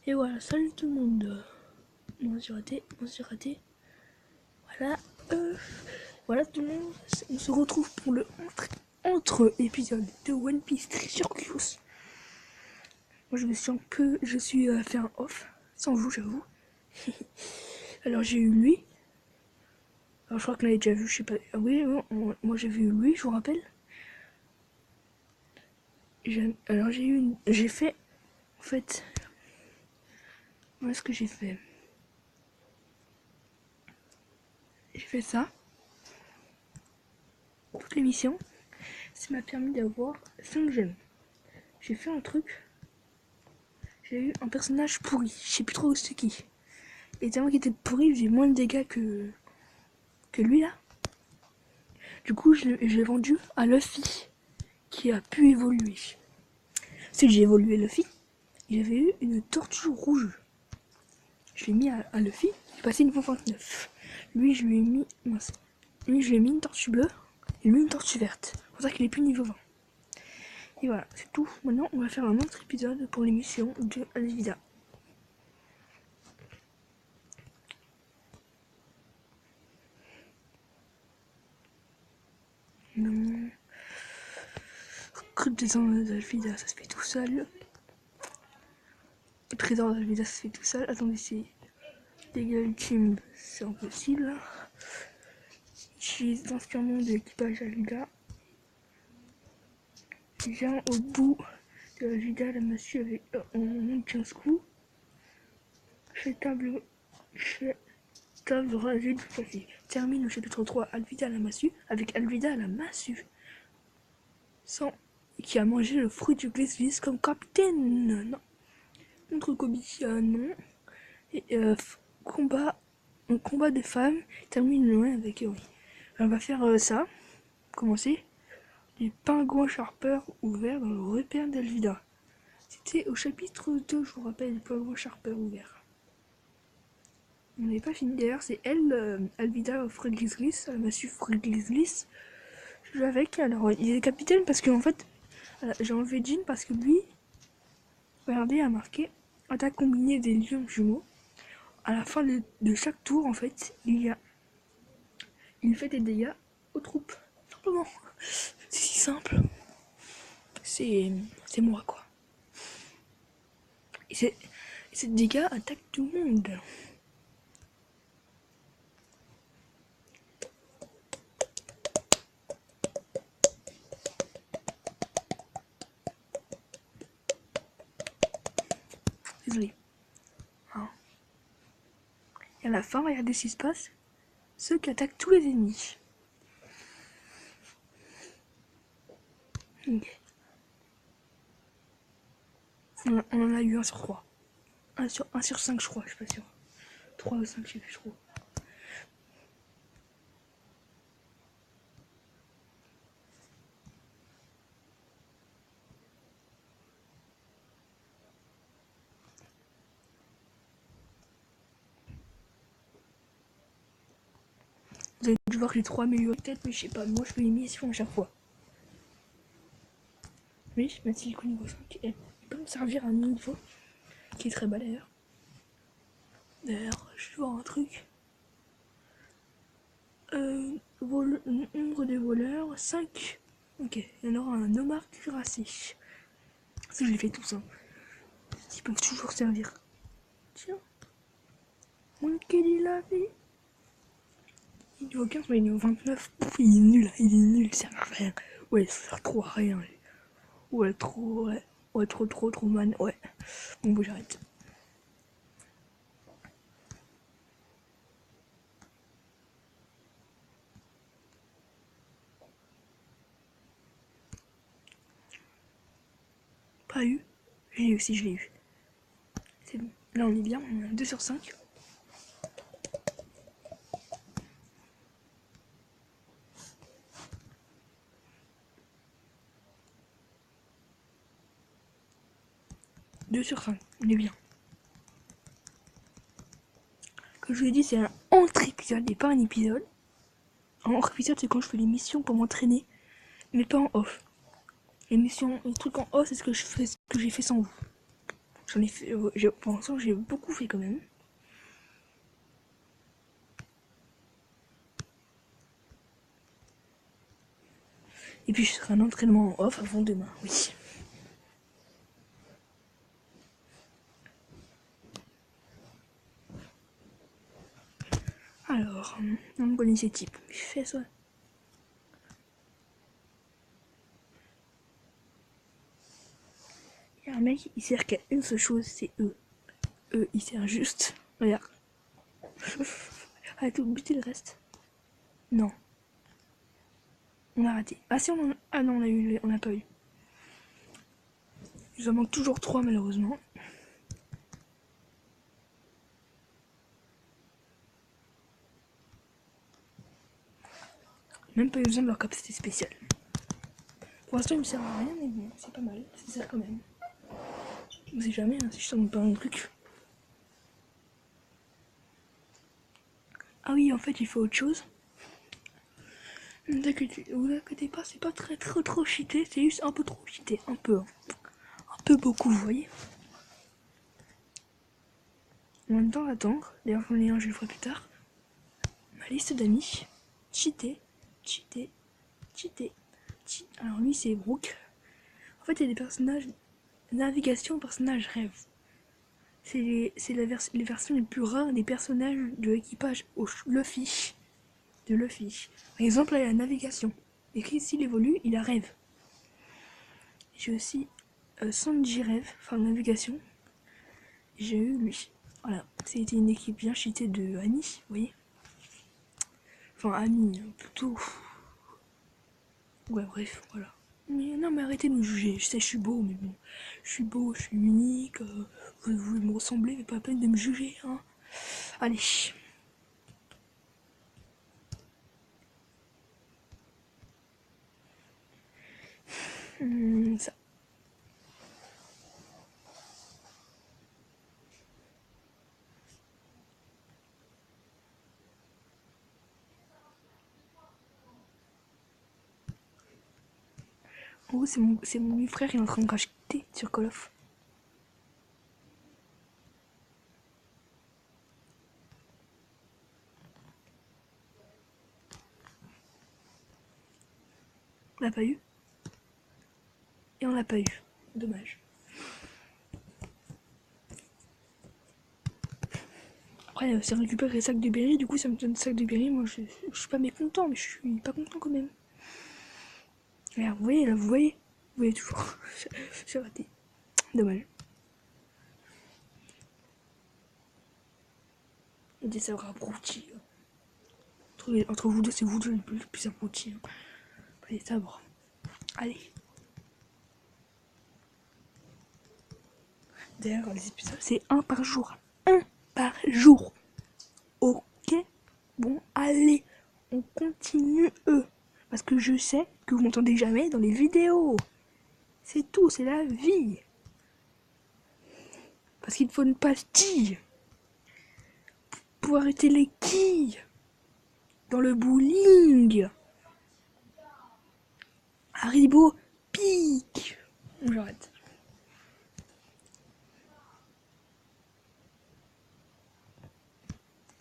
Et voilà, salut tout le monde. Non, j'ai raté. Voilà, voilà tout le monde. On se retrouve pour le entre épisode de One Piece Treasure. Moi, je suis fait un off sans vous, j'avoue. Alors j'ai eu lui. Alors je crois que l'avait déjà vu, je sais pas. Ah oui, moi j'ai vu lui, je vous rappelle. Alors j'ai fait, en fait, voilà ce que j'ai fait. J'ai fait ça. Toute l'émission, ça m'a permis d'avoir 5 gemmes. J'ai fait un truc. J'ai eu un personnage pourri. Je sais plus trop c'est qui. Et tellement qu'il était pourri, j'ai moins de dégâts que lui là. Du coup, je l'ai vendu à Luffy, qui a pu évoluer. Si j'ai évolué Luffy, j'avais eu une tortue rouge. Je l'ai mis à Luffy, j'ai passé niveau 29. Lui, je lui ai mis. Mince. Lui, je lui ai mis une tortue bleue et lui une tortue verte. C'est pour ça qu'il est plus niveau 20. Et voilà, c'est tout. Maintenant, on va faire un autre épisode pour l'émission de Alvida. Non. Trésor d'Alvida, ça se fait tout seul. Trésor d'Alvida, ça se fait tout seul. Attendez, c'est Legal Team, c'est impossible. Utilise l'instrument de l'équipage Alvida. Viens au bout de Alvida, la massue avec en 15 coups. Fais table rasée du passé. Termine le chapitre 3, Alvida à la massue, avec Alvida à la massue. Sans qui a mangé le fruit du Glisvis comme capitaine. Non. Contre Kobitia, non. Et un combat de femmes, termine loin avec oui. On va faire ça. Commencer. Les pingouins sharpers ouverts dans le repère d'Alvida. C'était au chapitre 2, je vous rappelle, les pingouins sharpers ouverts. On n'est pas fini d'ailleurs, c'est elle, Alvida Fred Glislis, elle m'a su Fred Glislis. Je joue avec, alors il est capitaine parce qu'en fait, j'ai enlevé Jean parce que lui, regardez, a marqué attaque combinée des lions jumeaux. À la fin de chaque tour, en fait, il fait des dégâts aux troupes. Simplement. C'est si simple. C'est moi, quoi. Et ces dégâts attaquent tout le monde. Désolé. Hein. Et à la fin, regardez ce qui se passe. Ceux qui attaquent tous les ennemis. Okay. On en a eu 1 sur 3. 1 sur 5, je crois, je suis pas sûr. 3 ou 5, je sais plus trop. Vous avez dû voir que j'ai 3 améliorés peut-être, mais je sais pas, moi je fais les missions à chaque fois. Oui, ma silicone niveau 5, elle peut me servir à un niveau qui est très bas d'ailleurs. D'ailleurs, je vais voir un truc. Nombre de voleurs, 5. Ok, il y en aura un nomar cuirassé. Ça, je les fais tous, hein. Ils peuvent toujours servir. Tiens. Quel il a fait. Il est niveau 15, mais il est niveau 29. Pouf, il est nul, il sert à rien. Ouais, ça sert trop à rien. Ouais, trop, ouais. Ouais, trop, man, ouais. Bon, j'arrête. Pas eu. Je l'ai eu aussi, je l'ai eu. C'est bon. Là, on est bien, on a 2 sur 5. Sur 5, on est bien. Comme je vous l'ai dit, c'est un entre-épisode et pas un épisode. Un entre-épisode, c'est quand je fais les missions pour m'entraîner, mais pas en off. Les missions, les trucs en off, c'est ce que j'ai fait sans vous. J'en ai fait, pour l'instant j'ai beaucoup fait quand même. Et puis je ferai un entraînement en off avant demain, oui. Alors, une bonne initiative. Fais ça. Il y a un mec, il sert qu'à une seule chose, c'est eux. Eux, il sert juste. Regarde. Arrête, buter le reste. Non. On a raté. Ah si, ah non, on n'a pas eu. Il nous en manque toujours 3 malheureusement. Même pas eu besoin de leur capacité spéciale. Pour l'instant, il me sert à rien, mais bon, c'est pas mal. C'est ça quand même. On sait jamais hein, si je tombe pas un truc. Ah oui, en fait, il faut autre chose. Ne vous inquiétez pas, c'est pas trop cheaté, c'est juste un peu trop cheaté. Un peu. Un peu beaucoup, vous voyez. En même temps, attendre. D'ailleurs, j'en ai un, je le ferai plus tard. Ma liste d'amis. Cheaté. Cheaté. Cheaté. Alors lui, c'est Brooke. En fait, il y a des personnages. Navigation, personnages rêve. C'est les versions les plus rares des personnages de l'équipage Luffy. De Luffy. Par exemple, là, il y a la navigation. Et s'il évolue, il a rêve. J'ai aussi Sanji rêve, enfin navigation. J'ai eu lui. Voilà, c'était une équipe bien cheatée de Annie, vous voyez. Enfin, Annie, plutôt. Ouais, bref, voilà. Mais non, mais arrêtez de me juger. Je sais, je suis beau, mais bon. Je suis beau, je suis unique. Vous voulez me ressembler, mais pas la peine de me juger, hein. Allez. Ça. En gros, c'est mon frère, il est en train de racheter sur Call of. On l'a pas eu. Et on l'a pas eu. Dommage. Après, c'est récupérer les sacs de berry, du coup ça me donne sac de berry. Moi je suis pas mécontent, mais je suis pas content quand même. Regarde, vous voyez là, vous voyez toujours. J'ai raté. Dommage. Il y a des sabres abrutis. Entre vous deux, c'est vous deux les plus abrutis. Hein. Pas des sabres. Allez. D'ailleurs, les épisodes, c'est un par jour. Un par jour. Ok. Bon, allez. On continue eux. Parce que je sais que vous m'entendez jamais dans les vidéos. C'est tout, c'est la vie. Parce qu'il faut une pastille pour arrêter les quilles dans le bowling. Haribo pique. J'arrête.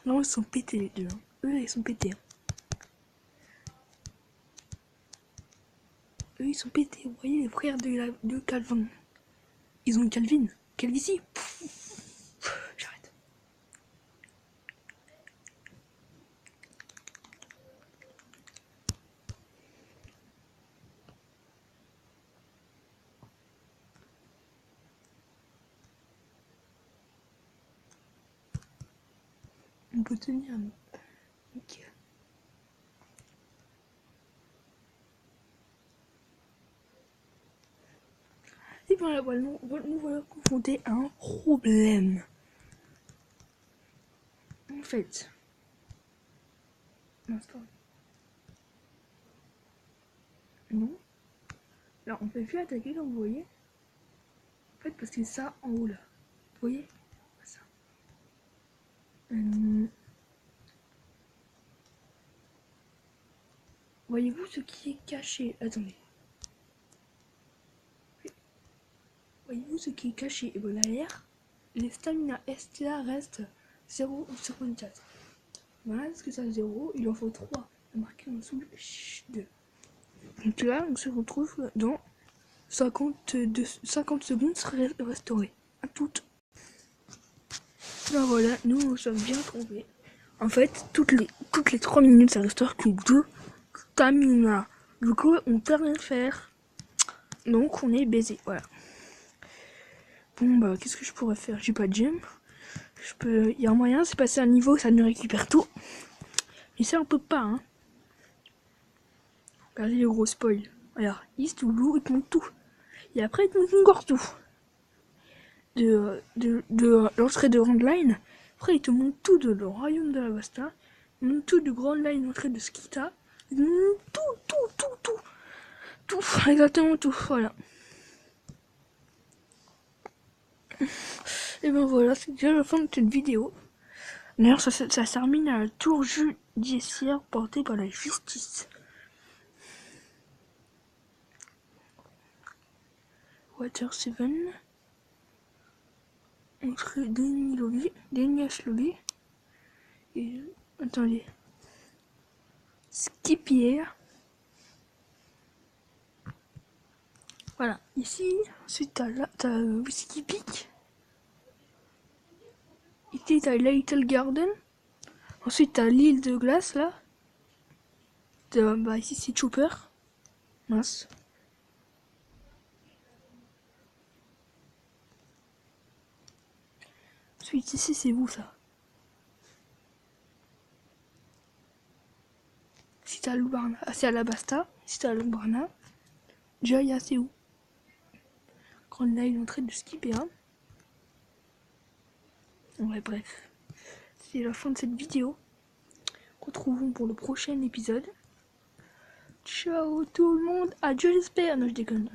Non, ils sont pétés les deux. Hein. Eux, ils sont pétés. Hein. Eux, ils sont pétés. Vous voyez, les frères de Calvin. Ils ont une Calvin. Calvitie. J'arrête. On peut tenir. Ok. Et bien voilà, nous voilà confrontés à un problème. En fait. Non. Là, on peut plus attaquer comme vous voyez. En fait, parce que ça en haut là. Vous voyez ça. Voyez-vous ce qui est caché? Attendez. Voyez-vous ce qui est caché? Et bon, derrière, les stamina STA restent 0 ou 0,4. Voilà, parce que ça 0, il en faut 3. Marqué en dessous 2. Donc là, on se retrouve dans 50 secondes restaurées. À toutes. Ben voilà, nous sommes bien trompés. En fait, toutes les 3 minutes, ça restaure que 2 stamina. Du coup, on peut rien faire. Donc, on est baisé. Voilà. Bon, bah, qu'est-ce que je pourrais faire? J'ai pas de gemme. Il y a un moyen, c'est passer un niveau, ça nous récupère tout. Mais ça, on peut pas, hein. Regardez le gros spoil. Regarde, East ou Blue, il te montre tout. Et après, il te montre encore tout. De l'entrée de Grand Line. Après, il te montre tout de le royaume de la Basta. Il te montre tout du Grand Line, l'entrée de Skita. Il te montre tout. Tout, exactement tout, voilà. Et ben voilà, c'est déjà la fin de cette vidéo. D'ailleurs, ça termine à la tour judiciaire portée par la justice. Water 7. Entrée Denias Lobby. Et attendez. Skipier. Voilà, ici, ensuite t'as Whiskey Peak. Ici t'as Little Garden. Ensuite t'as l'île de glace là. Bah ici c'est Chopper. Mince. Ensuite ici c'est où ça? Si t'as Lubarna, c'est à la Basta. Si t'as Lubarna. Jaya c'est où? Grande Line, l'entrée de Skipper. Ouais, bref. C'est la fin de cette vidéo. Retrouvons pour le prochain épisode. Ciao tout le monde. Adieu j'espère. Non, je déconne.